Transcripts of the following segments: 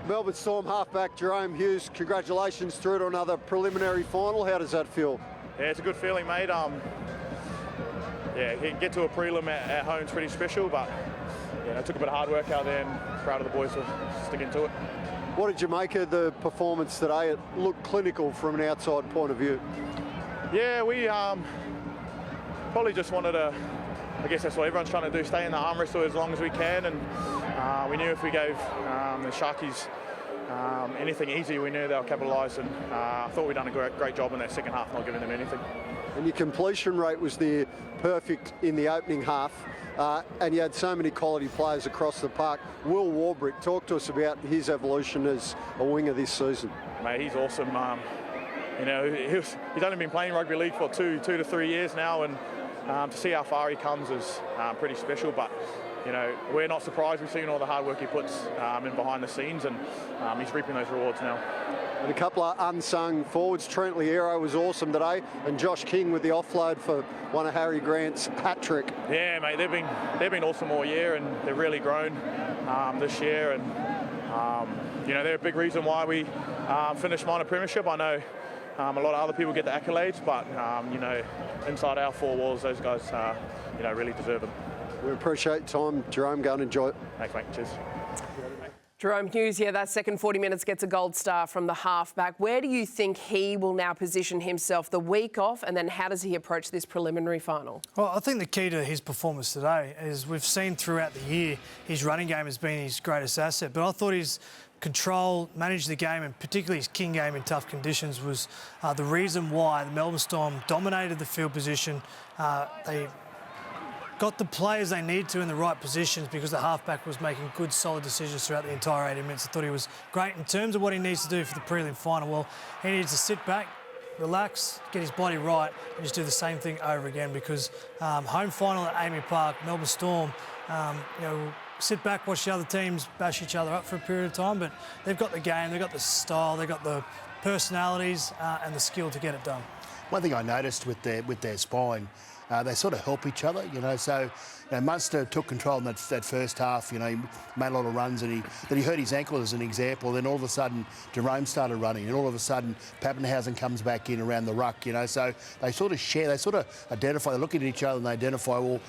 Melbourne Storm halfback Jahrome Hughes, congratulations through to another preliminary final. How does that feel? Yeah, it's a good feeling, mate. Yeah, get to a prelim at home is pretty special, but yeah, it took a bit of hard work out there, and proud of the boys for sticking to it. What did you make of the performance today? It looked clinical from an outside point of view. Yeah, we probably just wanted to, I guess that's what everyone's trying to do, stay in the arm wrestle as long as we can, and we knew if we gave the Sharkies anything easy, we knew they'll capitalise, and I thought we'd done a great job in that second half, not giving them anything. And your completion rate was there perfect in the opening half, and you had so many quality players across the park. Will Warbrick, talk to us about his evolution as a winger this season. Mate, he's awesome. You know, he's only been playing rugby league for two to 3 years now, and to see how far he comes is pretty special. But you know, we're not surprised. We've seen all the hard work he puts in behind the scenes, and he's reaping those rewards now. And a couple of unsung forwards. Trent Liero was awesome today, and Josh King with the offload for one of Harry Grant's hat-trick. Yeah, mate, they've been awesome all year, and they've really grown this year. And you know, they're a big reason why we finished minor premiership. I know a lot of other people get the accolades, but you know, inside our four walls, those guys you know, really deserve them. We appreciate your time, Jahrome. Go and enjoy it. Thanks, mate. Cheers. Jahrome Hughes, yeah, that second 40 minutes gets a gold star from the halfback. Where do you think he will now position himself the week off, and then how does he approach this preliminary final? Well, I think the key to his performance today is we've seen throughout the year his running game has been his greatest asset, but I thought his control, manage the game, and particularly his king game in tough conditions was the reason why the Melbourne Storm dominated the field position. They got the players they need to in the right positions because the halfback was making good, solid decisions throughout the entire 80 minutes. I thought he was great. In terms of what he needs to do for the prelim final, well, he needs to sit back, relax, get his body right, and just do the same thing over again because home final at Amy Park, Melbourne Storm, you know, sit back, watch the other teams bash each other up for a period of time, but they've got the game, they've got the style, they've got the personalities and the skill to get it done. One thing I noticed with their spine, they sort of help each other, you know. So, you know, Munster took control in that first half. You know, he made a lot of runs, and he hurt his ankle as an example. Then all of a sudden, Jahrome started running, and all of a sudden, Papenhuyzen comes back in around the ruck. You know, so they sort of share, they sort of identify. They look at each other and they identify. Well,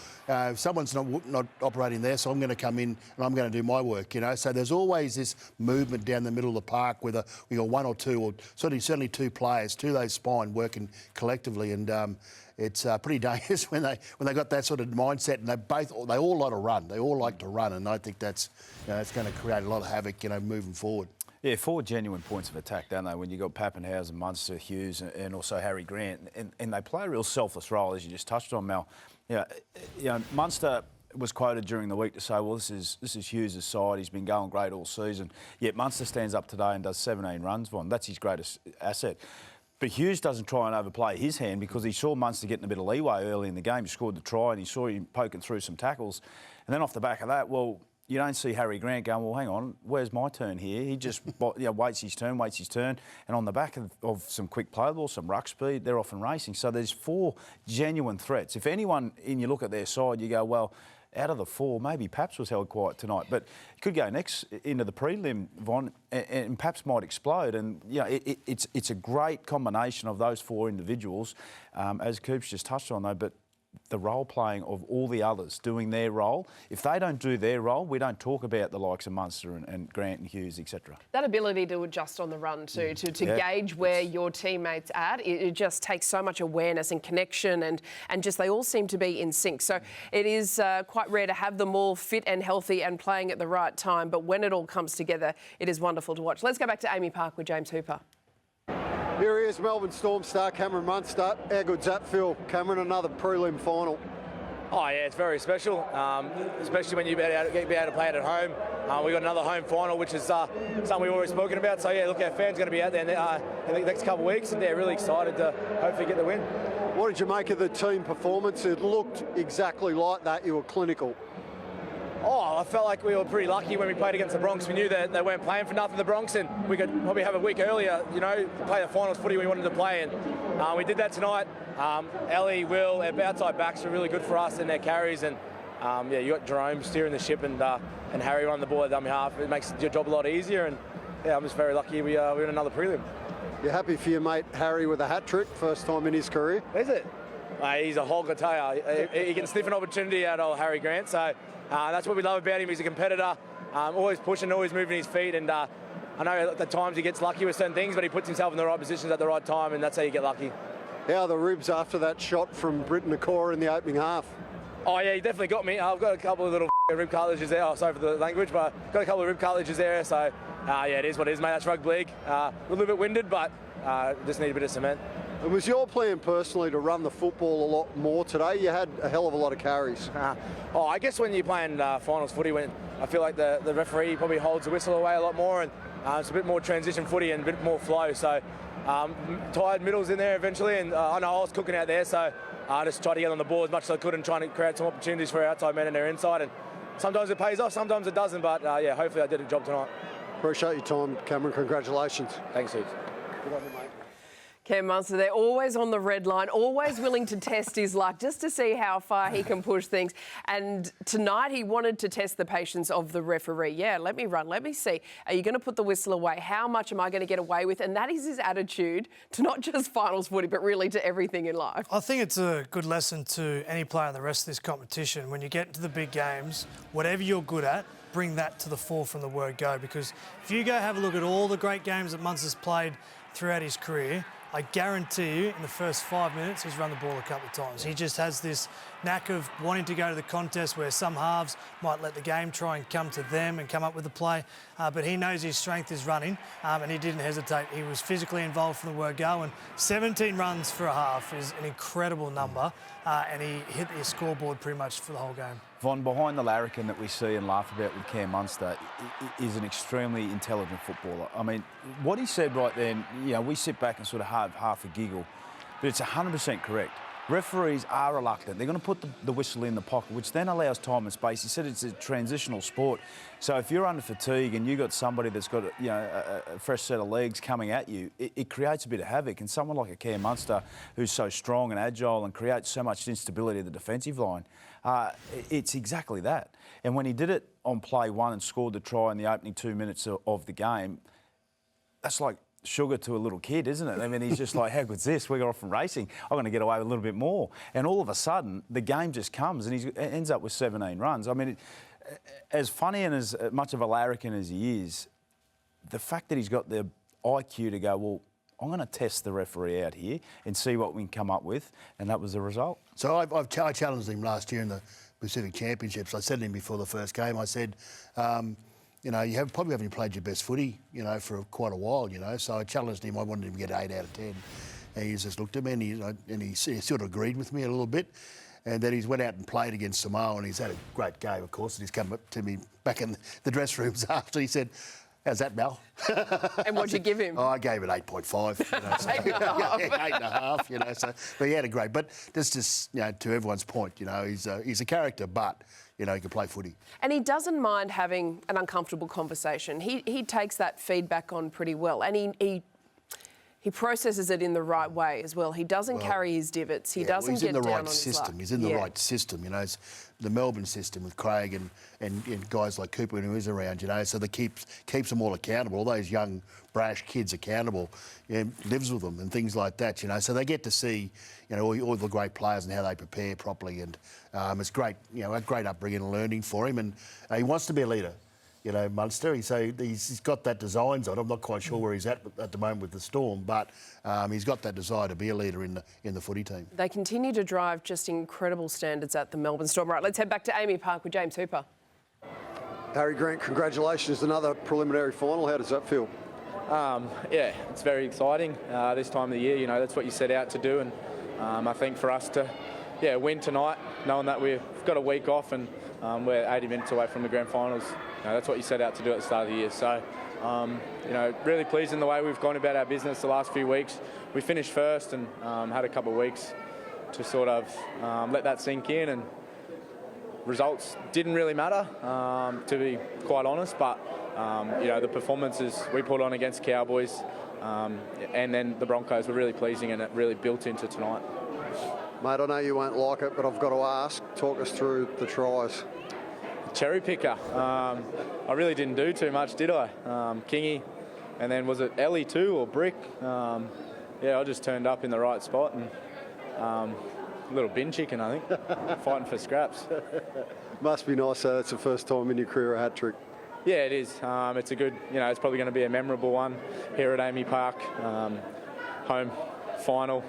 someone's not operating there, so I'm going to come in and I'm going to do my work. You know, so there's always this movement down the middle of the park, whether we got one or two, or certainly two players, two of those spine working collectively, and it's pretty dangerous when they got that sort of mindset, and they all like to run. They all like to run, and I think that's going to create a lot of havoc, you know, moving forward. Yeah, 4 genuine points of attack, don't they? When you got Papenhuyzen, Munster, Hughes, and also Harry Grant, and they play a real selfless role, as you just touched on, Mel. You know, Munster was quoted during the week to say, well, this is Hughes' side. He's been going great all season. Yet Munster stands up today and does 17 runs for him. That's his greatest asset. But Hughes doesn't try and overplay his hand because he saw Munster getting a bit of leeway early in the game. He scored the try and he saw him poking through some tackles. And then off the back of that, well, you don't see Harry Grant going, well, hang on, where's my turn here? He just waits his turn. And on the back of some quick play ball, some ruck speed, they're off and racing. So there's 4 genuine threats. If anyone, and you look at their side, you go, well, out of the 4, maybe Paps was held quiet tonight, but he could go next into the prelim, Von, and Paps might explode. And you know, it's a great combination of those 4 individuals, as Coops just touched on, though. But the role playing of all the others doing their role. If they don't do their role, we don't talk about the likes of Munster and Grant and Hughes, etc. That ability to adjust on the run too, to gauge where your teammates at, it just takes so much awareness and connection, and just they all seem to be in sync. So it is quite rare to have them all fit and healthy and playing at the right time, but when it all comes together, it is wonderful to watch. Let's go back to Amy Park with James Hooper. Here he is, Melbourne Storm star Cameron Munster. How good's that feel, Cameron? Another prelim final. Oh yeah, it's very special, especially when you be able to play it at home. We got another home final, which is something we've always spoken about. So yeah, look, our fans are going to be out there in the next couple of weeks, and they're really excited to hopefully get the win. What did you make of the team performance? It looked exactly like that. You were clinical. Oh, I felt like we were pretty lucky when we played against the Bronx. We knew that they weren't playing for nothing, the Bronx, and we could probably have a week earlier, you know, play the finals footy we wanted to play. And we did that tonight. Ellie, Will, our outside backs were really good for us in their carries. And yeah, you got Jahrome steering the ship and Harry running the ball at dummy half. It makes your job a lot easier. And I'm just very lucky we win another prelim. You're happy for your mate Harry with a hat-trick, first time in his career? Is it? He's a hog, I tell you. He can sniff an opportunity out of Harry Grant, so that's what we love about him. He's a competitor, always pushing, always moving his feet, and I know at times he gets lucky with certain things, but he puts himself in the right positions at the right time, and that's how you get lucky. How are the ribs after that shot from Britton Nakora in the opening half? Oh yeah, he definitely got me. I've got a couple of little rib cartilages there. Oh, sorry for the language, but got a couple of rib cartilages there. So yeah, it is what it is, mate. That's rugby league. A little bit winded, but just need a bit of cement. And was your plan personally to run the football a lot more today? You had a hell of a lot of carries. I guess when you're playing finals footy, when I feel like the referee probably holds the whistle away a lot more, and it's a bit more transition footy and a bit more flow. So tired middles in there eventually, and I know I was cooking out there, so I just tried to get on the ball as much as I could and trying to create some opportunities for our outside men and their inside. And sometimes it pays off, sometimes it doesn't. But yeah, hopefully I did a job tonight. Appreciate your time, Cameron. Congratulations. Thanks, Hughes. Good on you, mate. Cam Munster, they're always on the red line, always willing to test his luck just to see how far he can push things. And tonight he wanted to test the patience of the referee. Yeah, let me run, let me see. Are you going to put the whistle away? How much am I going to get away with? And that is his attitude to not just finals footy, but really to everything in life. I think it's a good lesson to any player in the rest of this competition. When you get into the big games, whatever you're good at, bring that to the fore from the word go. Because if you go have a look at all the great games that Munster's played throughout his career, I guarantee you in the first 5 minutes he's run the ball a couple of times. He just has this knack of wanting to go to the contest where some halves might let the game try and come to them and come up with the play. But he knows his strength is running and he didn't hesitate. He was physically involved from the word go, and 17 runs for a half is an incredible number, and he hit the scoreboard pretty much for the whole game. Von, behind the larrikin that we see and laugh about with Cam Munster is an extremely intelligent footballer. I mean, what he said right then, you know, we sit back and sort of have half a giggle, but it's 100% correct. Referees are reluctant. They're going to put the whistle in the pocket, which then allows time and space. He said it's a transitional sport. So if you're under fatigue and you've got somebody that's got a fresh set of legs coming at you, it creates a bit of havoc. And someone like a Cam Munster, who's so strong and agile and creates so much instability in the defensive line, it's exactly that. And when he did it on play one and scored the try in the opening 2 minutes of the game, that's like sugar to a little kid, isn't it? I mean, he's just like, how good's this? We're off from racing. I'm going to get away with a little bit more. And all of a sudden, the game just comes and he ends up with 17 runs. I mean, as funny and as much of a larrikin as he is, the fact that he's got the IQ to go, well, I'm going to test the referee out here and see what we can come up with, and that was the result. So I challenged him last year in the Pacific Championships. I said to him before the first game, I said, you know, you probably haven't played your best footy, you know, for quite a while, you know. So I challenged him. I wanted him to get 8 out of 10. And he just looked at me and he sort of agreed with me a little bit. And then he's went out and played against Samoa, and he's had a great game, of course. And he's come up to me back in the dress rooms after. He said, how's that, Mel? And what'd you give him? Oh, I gave it 8.5. You know, so, 8.5, you know. So, but he had a great. But just you know, to everyone's point, you know, he's a character, but you know, he can play footy. And he doesn't mind having an uncomfortable conversation. He takes that feedback on pretty well, and he processes it in the right way as well. He doesn't carry his divots. He doesn't get down on his luck. He's in the right system, you know. It's the Melbourne system with Craig and guys like Cooper who is around, you know, so that keeps them all accountable. All those young, brash kids accountable, you know, lives with them and things like that, you know. So they get to see, you know, all the great players and how they prepare properly, and it's great, you know, a great upbringing and learning for him, and he wants to be a leader. You know, Munster. So he's got that designs on. I'm not quite sure where he's at the moment with the Storm, but he's got that desire to be a leader in the footy team. They continue to drive just incredible standards at the Melbourne Storm. Right, let's head back to Amy Park with James Hooper. Harry Grant, congratulations. Another preliminary final. How does that feel? Yeah, it's very exciting this time of the year. You know, that's what you set out to do, and I think for us to win tonight, knowing that we've got a week off and we're 80 minutes away from the grand finals, you know, that's what you set out to do at the start of the year. So, you know, really pleased in the way we've gone about our business the last few weeks. We finished first and had a couple of weeks to sort of let that sink in, and results didn't really matter, to be quite honest, but you know, the performances we put on against Cowboys and then the Broncos were really pleasing, and it really built into tonight. Mate, I know you won't like it, but I've got to ask, talk us through the tries. Cherry picker. I really didn't do too much, did I? Kingy and then was it Ellie too or Brick? Yeah, I just turned up in the right spot and a little bin chicken, I think, fighting for scraps. Must be nice, though. That's the first time in your career a hat trick. Yeah, it is. It's a good, it's probably going to be a memorable one here at Amy Park. Home final.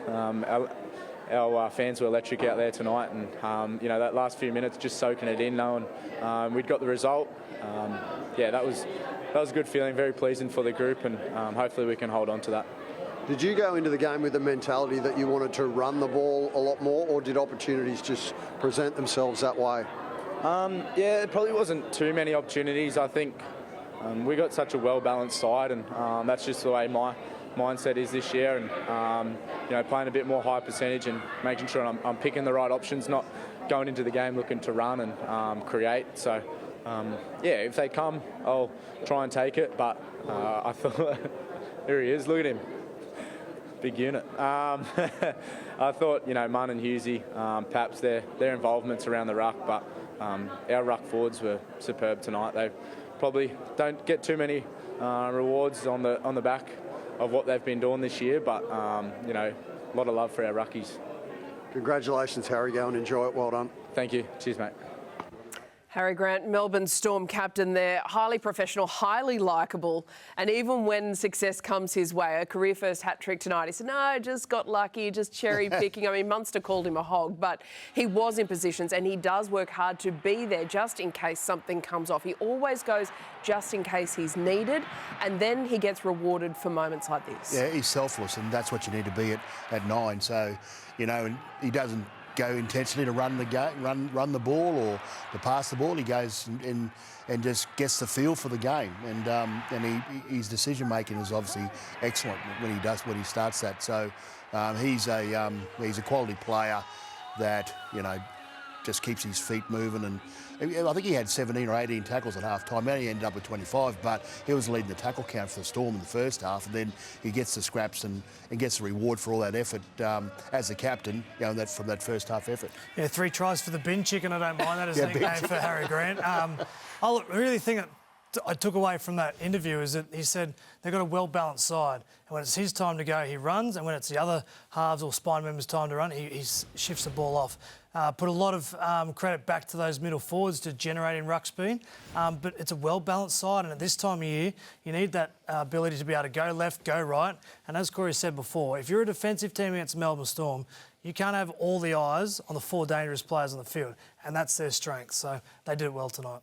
Our fans were electric out there tonight, and that last few minutes just soaking it in, knowing we'd got the result. That was a good feeling, very pleasing for the group, and hopefully we can hold on to that. Did you go into the game with the mentality that you wanted to run the ball a lot more, or did opportunities just present themselves that way? It probably wasn't too many opportunities. I think we got such a well-balanced side, and that's just the way my mindset is this year, and playing a bit more high percentage and making sure I'm picking the right options, not going into the game looking to run and create. So if they come, I'll try and take it, but I thought there he is, look at him, big unit. I thought Munn and Hughesy, perhaps their involvements around the ruck, but our ruck forwards were superb tonight. They probably don't get too many rewards on the back of what they've been doing this year, but a lot of love for our ruckies. Congratulations, Harry. Go and enjoy it. Well done. Thank you. Cheers, mate. Harry Grant, Melbourne Storm captain there, highly professional, highly likeable, and even when success comes his way, a career first hat trick tonight, he said, no, just got lucky, just cherry picking. I mean, Munster called him a hog, but he was in positions and he does work hard to be there just in case something comes off. He always goes just in case he's needed, and then he gets rewarded for moments like this. Yeah, he's selfless, and that's what you need to be at 9. So, and he doesn't go intentionally to run the game, run the ball or to pass the ball. He goes and just gets the feel for the game, and his decision making is obviously excellent when he starts that. So he's a quality player that just keeps his feet moving, and I think he had 17 or 18 tackles at half time. He ended up with 25, but he was leading the tackle count for the Storm in the first half, and then he gets the scraps and gets the reward for all that effort as the captain, from that first half effort. Yeah, 3 tries for the bin chicken. I don't mind that as a nickname for Harry Grant. I really think that I took away from that interview is that he said they've got a well-balanced side, and when it's his time to go, he runs, and when it's the other halves or spine members' time to run, he shifts the ball off. Put a lot of credit back to those middle forwards to generating ruck speed, but it's a well-balanced side, and at this time of year, you need that ability to be able to go left, go right, and as Corey said before, if you're a defensive team against Melbourne Storm, you can't have all the eyes on the 4 dangerous players on the field, and that's their strength, so they did it well tonight.